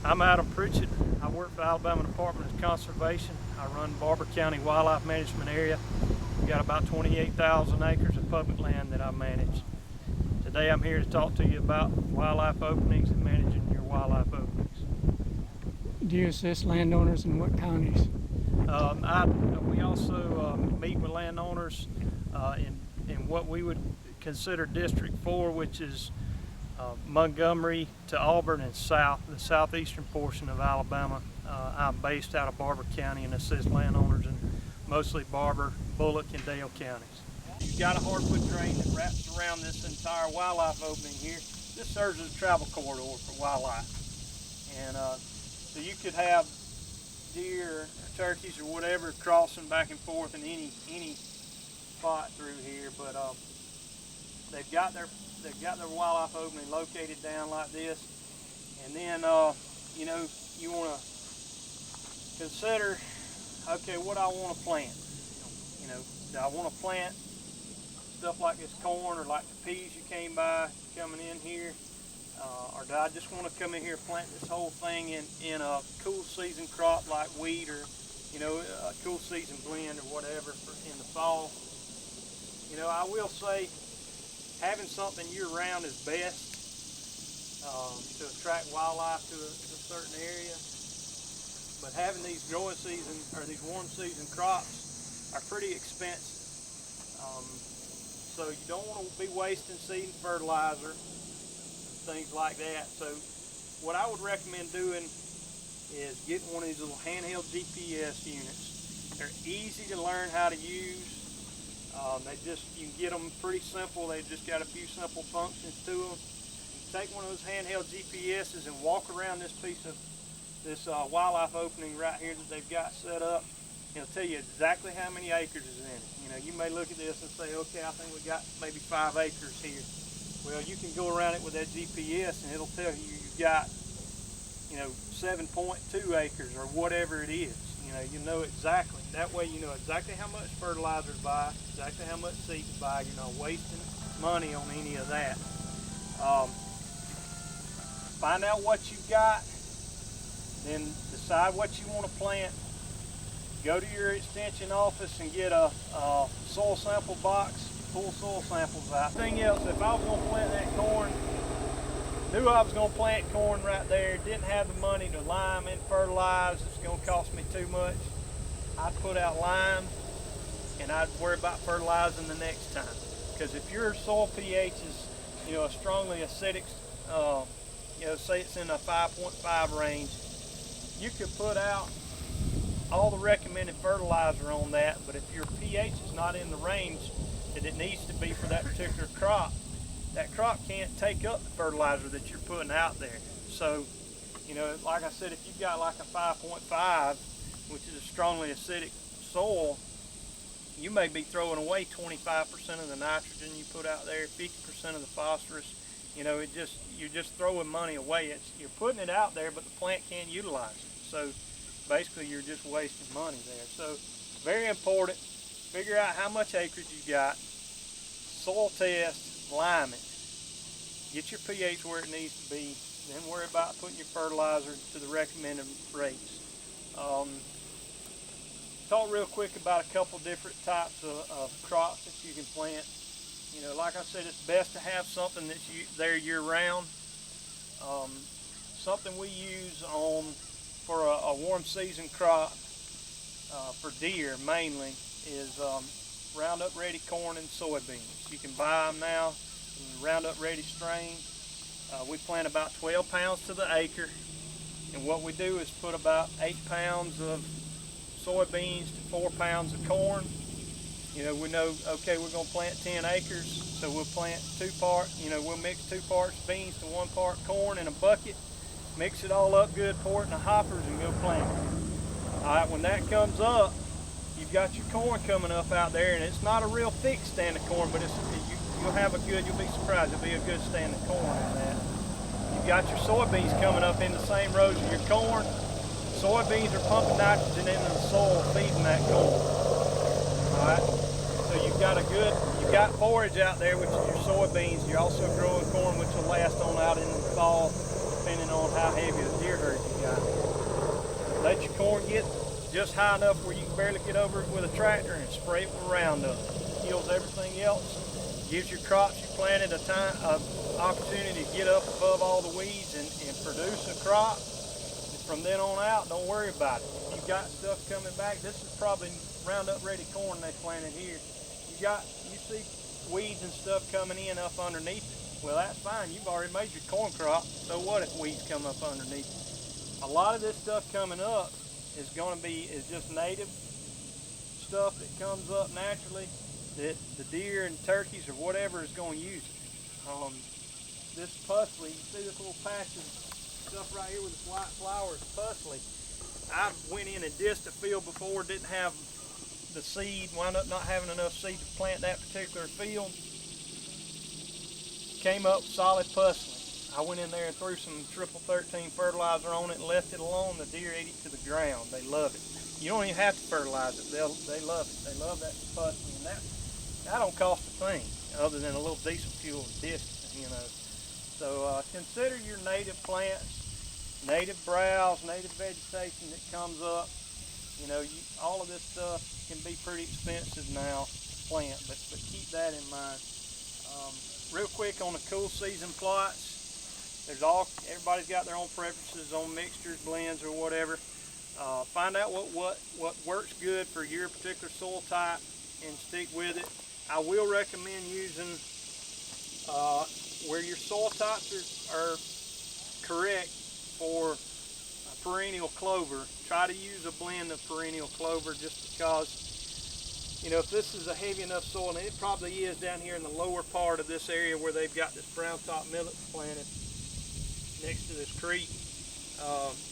I'm Adam Pritchett. I work for the Alabama Department of Conservation. I run Barber County Wildlife Management Area. We've got about 28,000 acres of public land that I manage. Today I'm here to talk to you about wildlife openings and managing your wildlife openings. Do you assist landowners in what counties? We also meet with landowners in what we would consider District 4, which is Montgomery to Auburn and south, the southeastern portion of Alabama. I'm based out of Barber County and assist landowners in mostly Barber, Bullock, and Dale counties. You've got a hardwood drain that wraps around this entire wildlife opening here. This serves as a travel corridor for wildlife. And so you could have deer, turkeys, or whatever crossing back and forth in any spot through here, but they've got their wildlife opening located down like this. And then you know, you want to consider, okay, what I want to plant. You know, do I want to plant stuff like this corn or like the peas you came by coming in here, or do I just want to come in here and plant this whole thing in a cool season crop like wheat, or you know, a cool season blend or whatever in the fall. You know, I will say having something year-round is best to attract wildlife to a certain area. But having these growing season or these warm season crops are pretty expensive. So you don't want to be wasting seed and fertilizer and things like that. So what I would recommend doing is getting one of these little handheld GPS units. They're easy to learn how to use. You can get them pretty simple. They've just got a few simple functions to them. You take one of those handheld GPSs and walk around this piece of this wildlife opening right here that they've got set up. It'll tell you exactly how many acres is in it. You know, you may look at this and say, okay, I think we got maybe 5 acres here. Well, you can go around it with that GPS and it'll tell you you've got, you know, 7.2 acres or whatever it is. You know exactly. That way you know exactly how much fertilizer to buy, exactly how much seed to buy. You're not wasting money on any of that. Find out what you've got, then decide what you want to plant. Go to your extension office and get a soil sample box, pull soil samples out. Thing else, if I was going to plant that corn, knew I was going to plant corn right there, didn't have the money to lime and fertilize, it's going to cost me too much, I'd put out lime and I'd worry about fertilizing the next time. Because if your soil pH is, you know, a strongly acidic, you know, say it's in a 5.5 range, you could put out all the recommended fertilizer on that, but if your pH is not in the range that it needs to be for that particular crop, that crop can't take up the fertilizer that you're putting out there. So, you know, like I said, if you've got like a 5.5, which is a strongly acidic soil, you may be throwing away 25% of the nitrogen you put out there, 50% of the phosphorus. You know, you're just throwing money away. You're putting it out there, but the plant can't utilize it. So basically you're just wasting money there. So very important, figure out how much acreage you got, soil test, lime it, get your pH where it needs to be, then worry about putting your fertilizer to the recommended rates. Talk real quick about a couple different types of crops that you can plant. You know, like I said, it's best to have something that's there year-round. Something we use for a warm season crop for deer mainly is Roundup Ready corn and soybeans. You can buy them now in Roundup Ready strain. We plant about 12 pounds to the acre, and what we do is put about 8 pounds of soybeans to 4 pounds of corn. You know, we know, okay, we're going to plant 10 acres, so we'll plant we'll mix 2 parts beans to 1 part corn in a bucket, mix it all up good, pour it in the hoppers, and go plant it. All right, when that comes up, you've got your corn coming up out there, and it's not a real thick stand of corn, but you'll be surprised, it'll be a good stand of corn in that. You've got your soybeans coming up in the same rows as your corn. Soybeans are pumping nitrogen into the soil, feeding that corn. All right, so you've got forage out there, which is your soybeans. You're also growing corn, which will last on out in the fall, depending on how heavy a deer herd you get. get just high enough where you can barely get over it with a tractor and spray it with Roundup. Kills everything else. Gives your crops you planted an opportunity to get up above all the weeds and produce a crop. And from then on out, don't worry about it. If you've got stuff coming back, this is probably Roundup ready corn they planted here. You see weeds and stuff coming in up underneath it. Well, that's fine. You've already made your corn crop. So what if weeds come up underneath it? A lot of this stuff coming up is just native stuff that comes up naturally that the deer and turkeys or whatever is going to use it. This pusley, you see this little patch of stuff right here with this white flowers, pusley. I went in and dissed a field before, didn't have the seed, wound up not having enough seed to plant that particular field. Came up solid pusley. I went in there and threw some triple 13 fertilizer on it and left it alone. The deer ate it to the ground. They love it. You don't even have to fertilize it. They love it. They love that pusley, and that don't cost a thing other than a little diesel fuel distance, you know. So consider your native plants, native browse, native vegetation that comes up. You know, all of this stuff can be pretty expensive now to plant, but keep that in mind. Real quick on the cool season plots, everybody's got their own preferences on mixtures, blends, or whatever. Find out what works good for your particular soil type and stick with it. I will recommend using where your soil types are correct for perennial clover. Try to use a blend of perennial clover, just because, you know, if this is a heavy enough soil, and it probably is down here in the lower part of this area where they've got this brown top millet planted next to this creek,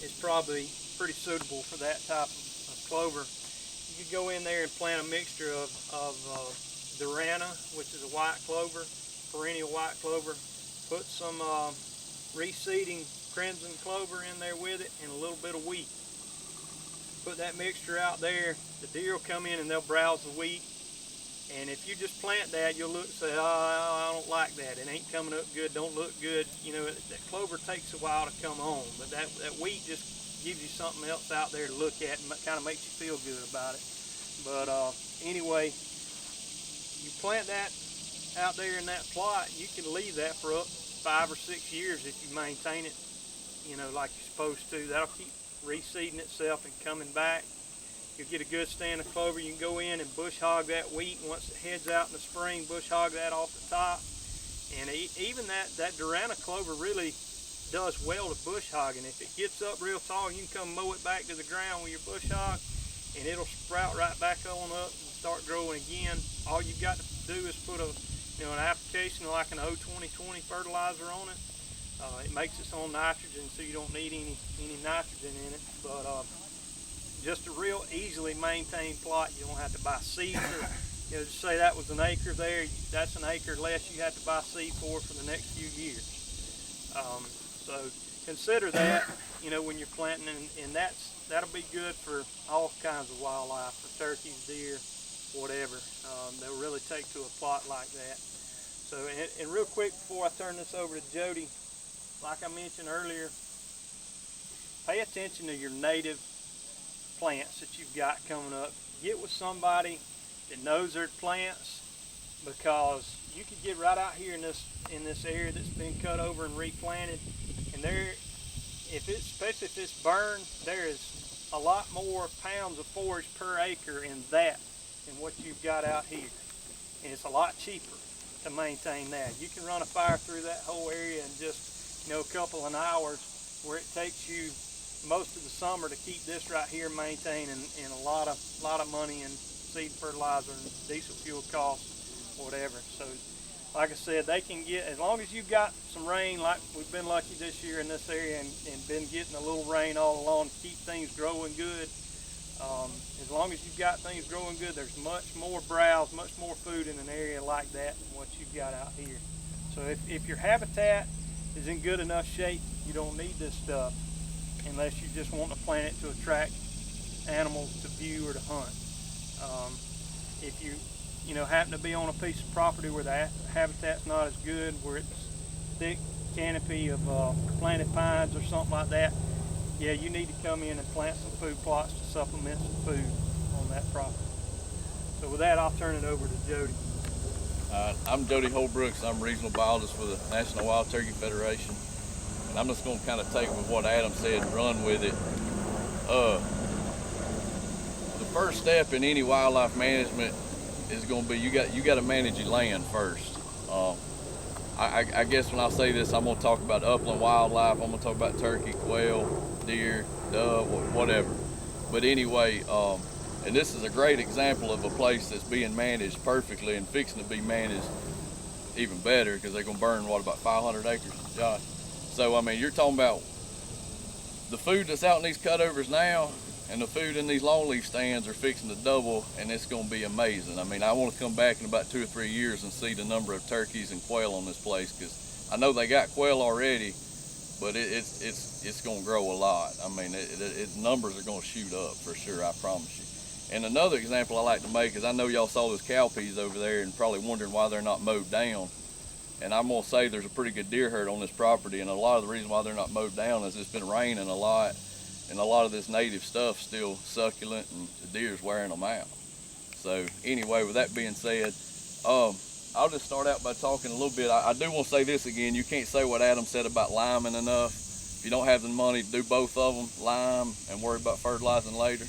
it's probably pretty suitable for that type of clover. You could go in there and plant a mixture of Durana, which is a white clover, perennial white clover. Put some reseeding crimson clover in there with it, and a little bit of wheat. Put that mixture out there. The deer will come in and they'll browse the wheat. And if you just plant that, you'll look and say, oh, I don't like that. It ain't coming up good, don't look good. You know, that clover takes a while to come on, but that wheat just gives you something else out there to look at and kind of makes you feel good about it. But anyway, you plant that out there in that plot, you can leave that for up 5 or 6 years if you maintain it, you know, like you're supposed to. That'll keep reseeding itself and coming back. You'll get a good stand of clover. You can go in and bush hog that wheat. Once it heads out in the spring, bush hog that off the top. And even that Durana clover really does well to bush hogging. If it gets up real tall, you can come mow it back to the ground with your bush hog, and it'll sprout right back on up and start growing again. All you've got to do is put an application like an O2020 fertilizer on it. It makes its own nitrogen, so you don't need any nitrogen in it. But just a real easily maintained plot. You don't have to buy seed for, you know, just say that was an acre there. That's an acre less you have to buy seed for the next few years. So consider that, you know, when you're planting, and that'll be good for all kinds of wildlife, for turkeys, deer, whatever. They'll really take to a plot like that. So, and real quick before I turn this over to Jody, like I mentioned earlier, pay attention to your native plants that you've got coming up. Get with somebody that knows their plants, because you could get right out here in this area that's been cut over and replanted, and especially if it's burned, there is a lot more pounds of forage per acre in that than what you've got out here, and it's a lot cheaper to maintain that. You can run a fire through that whole area in just, you know, a couple of hours, where it takes you most of the summer to keep this right here maintained, and a lot of money in seed fertilizer and diesel fuel costs, whatever. So like I said, they can get, as long as you've got some rain, like we've been lucky this year in this area, and been getting a little rain all along to keep things growing good. As long as you've got things growing good, there's much more browse, much more food in an area like that than what you've got out here. So if your habitat is in good enough shape, you don't need this stuff, unless you just want to plant it to attract animals to view or to hunt. If you know, happen to be on a piece of property where the habitat's not as good, where it's thick canopy of planted pines or something like that, yeah, you need to come in and plant some food plots to supplement some food on that property. So with that, I'll turn it over to Jody. I'm Jody Holdbrooks. I'm regional biologist for the National Wild Turkey Federation. And I'm just going to kind of take with what Adam said and run with it. The first step in any wildlife management is going to be you got to manage your land first. I guess when I say this, I'm going to talk about upland wildlife. I'm going to talk about turkey, quail, deer, dove, whatever. But anyway, and this is a great example of a place that's being managed perfectly and fixing to be managed even better, because they're going to burn, what, about 500 acres, Josh? So, I mean, you're talking about the food that's out in these cutovers now and the food in these longleaf stands are fixing to double, and it's going to be amazing. I mean, I want to come back in about 2 or 3 years and see the number of turkeys and quail on this place, because I know they got quail already, but it's going to grow a lot. I mean, numbers are going to shoot up for sure, I promise you. And another example I like to make is, I know y'all saw those cow peas over there and probably wondering why they're not mowed down. And I'm going to say there's a pretty good deer herd on this property, and a lot of the reason why they're not mowed down is it's been raining a lot, and a lot of this native stuff's still succulent, and the deer's wearing them out. So anyway, with that being said, I'll just start out by talking a little bit. I do want to say this again. You can't say what Adam said about liming enough. If you don't have the money to do both of them, lime and worry about fertilizing later,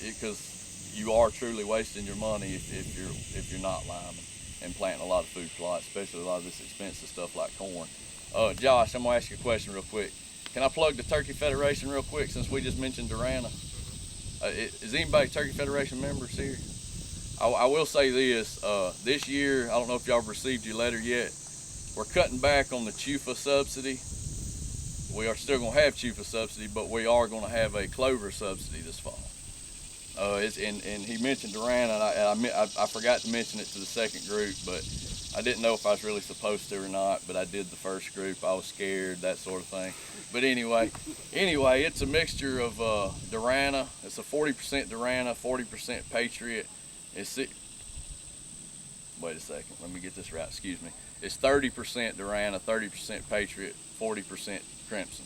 because you are truly wasting your money if you're not liming and planting a lot of food plots, especially a lot of this expensive stuff like corn. Josh, I'm gonna ask you a question real quick. Can I plug the Turkey Federation real quick, since we just mentioned Durana? Is anybody Turkey Federation members here? I will say this, this year, I don't know if y'all have received your letter yet, we're cutting back on the chufa subsidy. We are still gonna have chufa subsidy, but we are gonna have a clover subsidy this fall. And he mentioned Durana, and I forgot to mention it to the second group, but I didn't know if I was really supposed to or not, but I did the first group. I was scared, that sort of thing. But anyway, it's a mixture of Durana. It's a 40% Durana, 40% Patriot. Wait a second, let me get this right, excuse me. It's 30% Durana, 30% Patriot, 40% Crimson.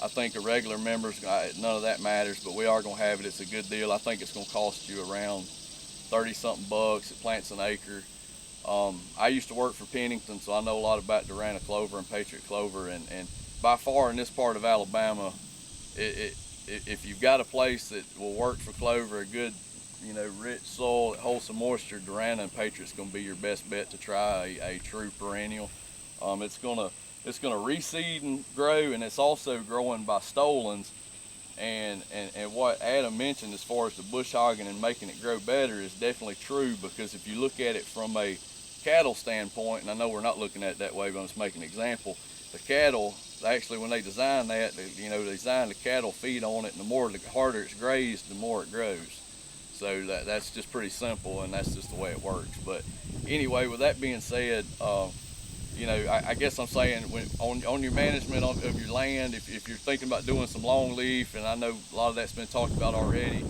I think a regular member's, none of that matters, but we are gonna have it. It's a good deal. I think it's gonna cost you around 30-something bucks. It plants an acre. I used to work for Pennington, so I know a lot about Durana clover and Patriot clover, and by far in this part of Alabama, if you've got a place that will work for clover, a good, rich soil that holds some moisture, Durana and Patriot's gonna be your best bet to try a true perennial. It's gonna reseed and grow, and it's also growing by stolons. And what Adam mentioned as far as the bush hogging and making it grow better is definitely true, because if you look at it from a cattle standpoint, and I know we're not looking at it that way, but I'm just making an example, the cattle, actually when they design that, they design the cattle feed on it, and the harder it's grazed, the more it grows. So that's just pretty simple, and that's just the way it works. But anyway, with that being said, I guess I'm saying, on your management of your land, if you're thinking about doing some longleaf, and I know a lot of that's been talked about already,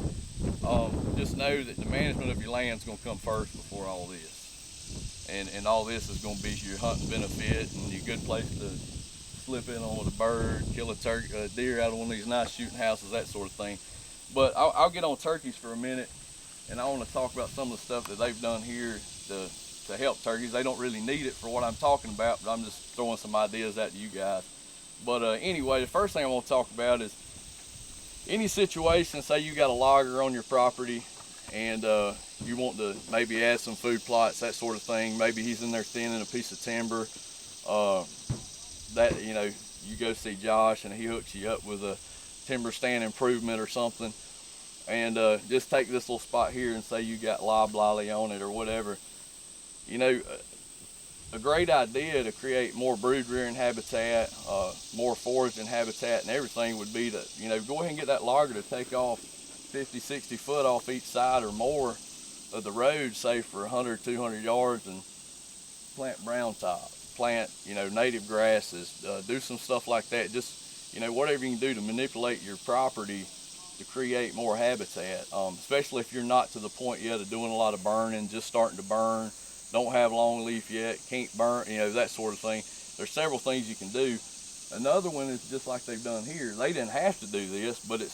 just know that the management of your land is going to come first before all this. And all this is going to be your hunting benefit and your good place to slip in on with a bird, kill a deer out of one of these nice shooting houses, that sort of thing. But I'll get on turkeys for a minute, and I want to talk about some of the stuff that they've done here to help turkeys. They don't really need it for what I'm talking about, but I'm just throwing some ideas out to you guys. But anyway, the first thing I want to talk about is any situation, say you got a logger on your property, and you want to maybe add some food plots, that sort of thing. Maybe he's in there thinning a piece of timber. You go see Josh, and he hooks you up with a timber stand improvement or something, and just take this little spot here and say you got loblolly on it or whatever. A great idea to create more brood rearing habitat, more foraging habitat and everything would be to, go ahead and get that logger to take off 50, 60 foot off each side or more of the road, say for 100, 200 yards, and plant brown top, plant, native grasses, do some stuff like that. Just, whatever you can do to manipulate your property to create more habitat, especially if you're not to the point yet of doing a lot of burning, just starting to burn, don't have long leaf yet, can't burn, that sort of thing. There's several things you can do. Another one is just like they've done here. They didn't have to do this, but it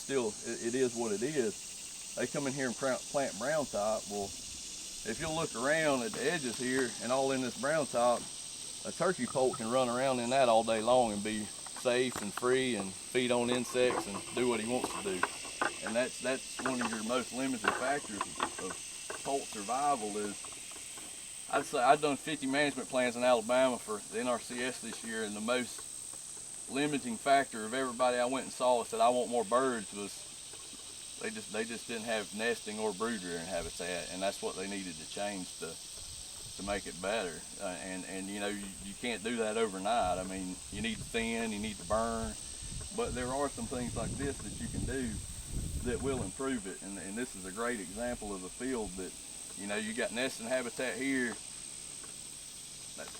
is what it is. They come in here and plant brown top. Well, if you'll look around at the edges here and all in this brown top, a turkey poult can run around in that all day long and be safe and free and feed on insects and do what he wants to do. And that's one of your most limiting factors of poult survival is, I'd say I've done 50 management plans in Alabama for the NRCS this year, and the most limiting factor of everybody I went and saw said I want more birds was they just didn't have nesting or brood rearing habitat, and that's what they needed to change to make it better. And you know, you can't do that overnight. I mean, you need to thin, you need to burn, but there are some things like this that you can do that will improve it. And this is a great example of a field that, you know, you got nesting habitat here.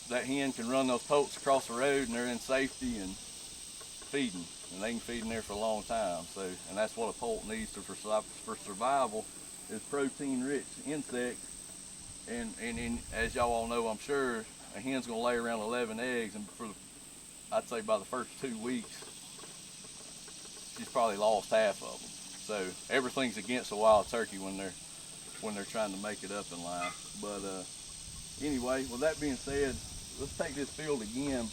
That hen can run those poults across the road and they're in safety and feeding, and they can feed in there for a long time. So, and that's what a poult needs for survival, is protein-rich insects. And as y'all all know, I'm sure, a hen's gonna lay around 11 eggs, and I'd say by the first 2 weeks, she's probably lost half of them. So everything's against a wild turkey when they're trying to make it up in line. But anyway, with that being said, let's take this field again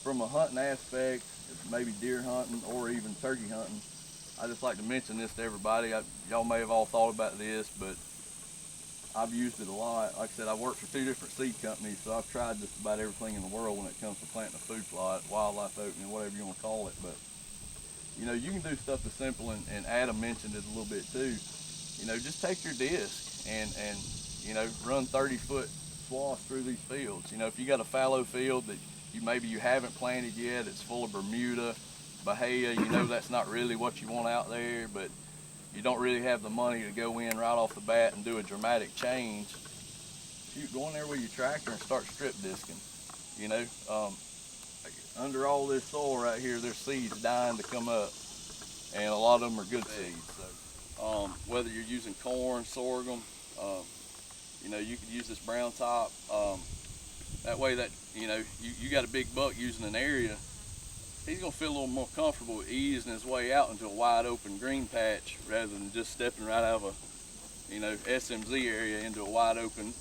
from a hunting aspect, maybe deer hunting or even turkey hunting. I just like to mention this to everybody. Y'all may have all thought about this, but I've used it a lot. Like I said, I worked for 2 different seed companies, so I've tried just about everything in the world when it comes to planting a food plot, wildlife opening, whatever you want to call it. But you know, you can do stuff as simple, and Adam mentioned it a little bit too. You know, just take your disc and you know, run 30-foot swaths through these fields. You know, if you got a fallow field that maybe you haven't planted yet, it's full of Bermuda, Bahia, you know that's not really what you want out there, but you don't really have the money to go in right off the bat and do a dramatic change. Shoot, go in there with your tractor and start strip disking. You know, under all this soil right here, there's seeds dying to come up, and a lot of them are good seeds. So whether you're using corn, sorghum, you know, you could use this brown top. That way, that, you know, you got a big buck using an area, he's gonna feel a little more comfortable easing his way out into a wide open green patch rather than just stepping right out of a, you know, SMZ area into a wide open,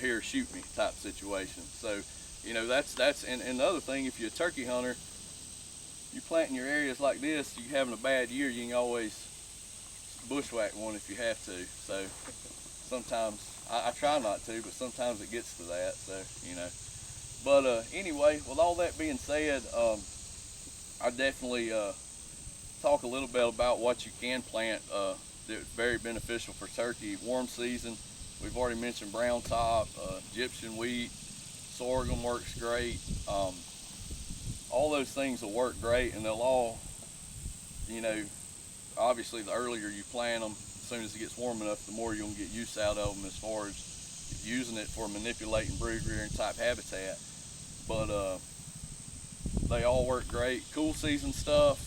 here, shoot me type situation. So, you know, that's and the other thing, if you're a turkey hunter, you planting your areas like this, you having a bad year, you can always bushwhack one if you have to. So sometimes, I try not to, but sometimes it gets to that, so, you know. But anyway, with all that being said, I definitely talk a little bit about what you can plant that's very beneficial for turkey. Warm season, we've already mentioned brown top, Egyptian wheat, sorghum works great. All those things will work great, and they'll all, you know, obviously the earlier you plant them, as soon as it gets warm enough, the more you'll get use out of them as far as using it for manipulating brood rearing type habitat. But they all work great. Cool season stuff,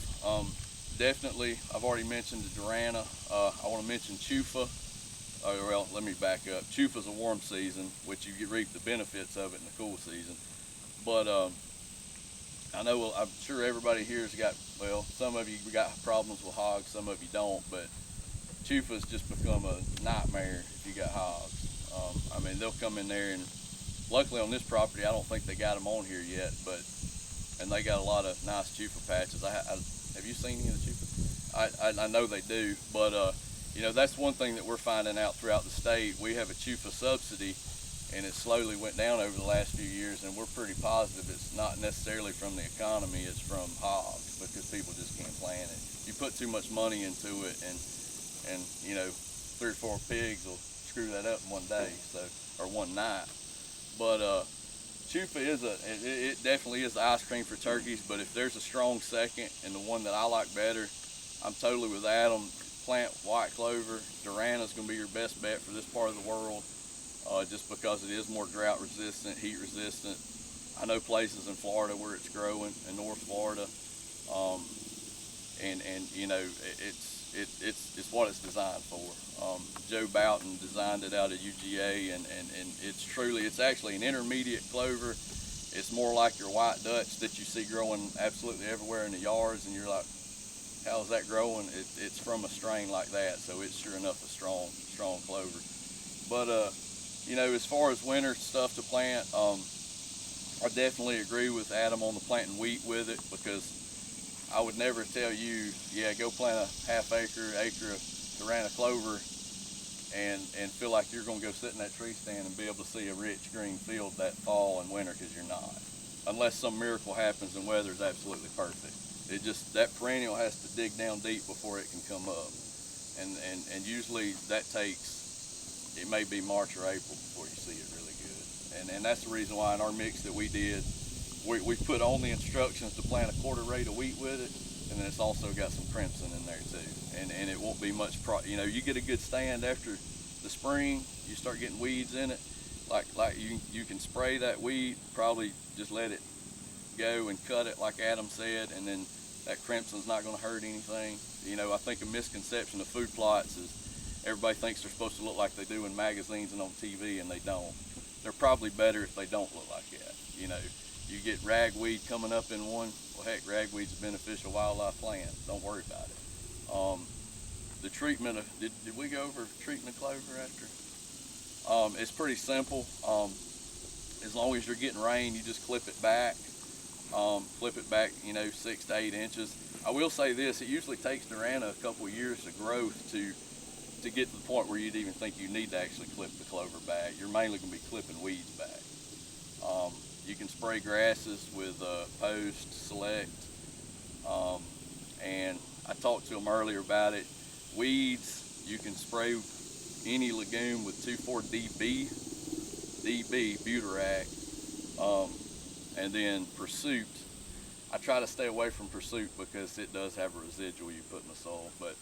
definitely, I've already mentioned the Durana. I want to mention Chufa. Well, let me back up. Chufa's a warm season, which you reap the benefits of it in the cool season. But I know, I'm sure everybody here has got, well, some of you got problems with hogs, some of you don't, but Chufa's just become a nightmare if you got hogs. I mean, they'll come in there, and luckily on this property, I don't think they got them on here yet, and they got a lot of nice Chufa patches. Have you seen any of the Chufa? I know they do, but you know, that's one thing that we're finding out throughout the state. We have a Chufa subsidy, and it slowly went down over the last few years, and we're pretty positive it's not necessarily from the economy, it's from hogs, because people just can't plant it. You put too much money into it, and you know, 3 or 4 pigs will screw that up in one day, so, or one night. But Chufa it definitely is the ice cream for turkeys, but if there's a strong second, and the one that I like better, I'm totally with Adam. Plant white clover. Durana's gonna be your best bet for this part of the world, just because it is more drought resistant, heat resistant. I know places in Florida where it's growing, in North Florida, and you know, it's what it's designed for. Joe Boughton designed it out of UGA, and it's actually an intermediate clover. It's more like your white Dutch that you see growing absolutely everywhere in the yards, and you're like, how's that growing? It's from a strain like that, so it's sure enough a strong clover. But you know, as far as winter stuff to plant, I definitely agree with Adam on the planting wheat with it, because I would never tell you, yeah, go plant a half acre of Durana clover and feel like you're going to go sit in that tree stand and be able to see a rich green field that fall and winter, because you're not. Unless some miracle happens and weather is absolutely perfect. It just, that perennial has to dig down deep before it can come up. And usually that takes, it may be March or April before you see it really good. And that's the reason why in our mix that we did, we put on the instructions to plant a quarter rate of wheat with it, and then it's also got some crimson in there too. And it won't be much, you know, you get a good stand after the spring, you start getting weeds in it, like you can spray that weed, probably just let it go and cut it like Adam said, and then that crimson's not going to hurt anything. You know, I think a misconception of food plots is everybody thinks they're supposed to look like they do in magazines and on TV, and they don't. They're probably better if they don't look like that. You know, you get ragweed coming up in one, well heck, ragweed's a beneficial wildlife plant, don't worry about it. The treatment of, did we go over treatment of clover after? It's pretty simple. As long as you're getting rain, you just clip it back, you know, 6 to 8 inches. I will say this, it usually takes Durana a couple of years of growth to get to the point where you'd even think you need to actually clip the clover back. You're mainly going to be clipping weeds back. You can spray grasses with Post Select, and I talked to them earlier about it. Weeds, you can spray any legume with 2,4-DB, Buterac, and then Pursuit. I try to stay away from Pursuit because it does have a residual you put in the soil, but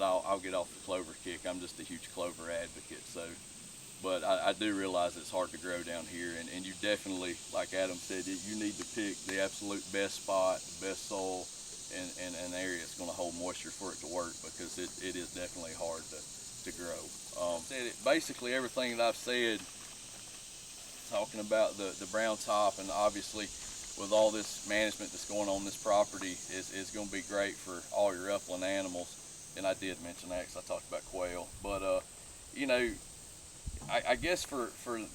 I'll get off the clover kick. I'm just a huge clover advocate, so. But I do realize it's hard to grow down here, and you definitely, like Adam said, you need to pick the absolute best spot, the best soil, and an area that's going to hold moisture for it to work, because it is definitely hard to grow. Basically everything that I've said, talking about the brown top, and obviously with all this management that's going on this property, is going to be great for all your upland animals. And I did mention that because I talked about quail, but you know, I guess for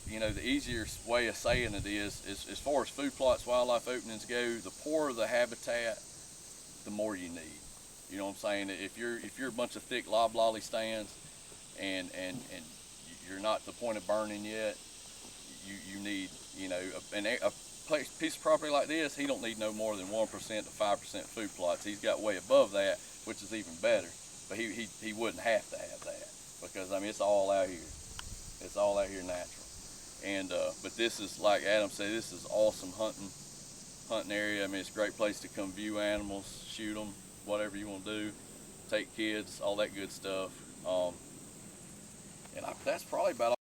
you know, the easiest way of saying it is as far as food plots, wildlife openings go, the poorer the habitat, the more you need. You know what I'm saying? If you're a bunch of thick loblolly stands and you're not to the point of burning yet, you need, you know, a piece of property like this, he don't need no more than 1% to 5% food plots. He's got way above that, which is even better. But he wouldn't have to have that, because I mean, it's all out here. It's all out here natural. And but this is, like Adam said, this is awesome hunting area. I mean, it's a great place to come view animals, shoot them, whatever you want to do, take kids, all that good stuff. And that's probably about all.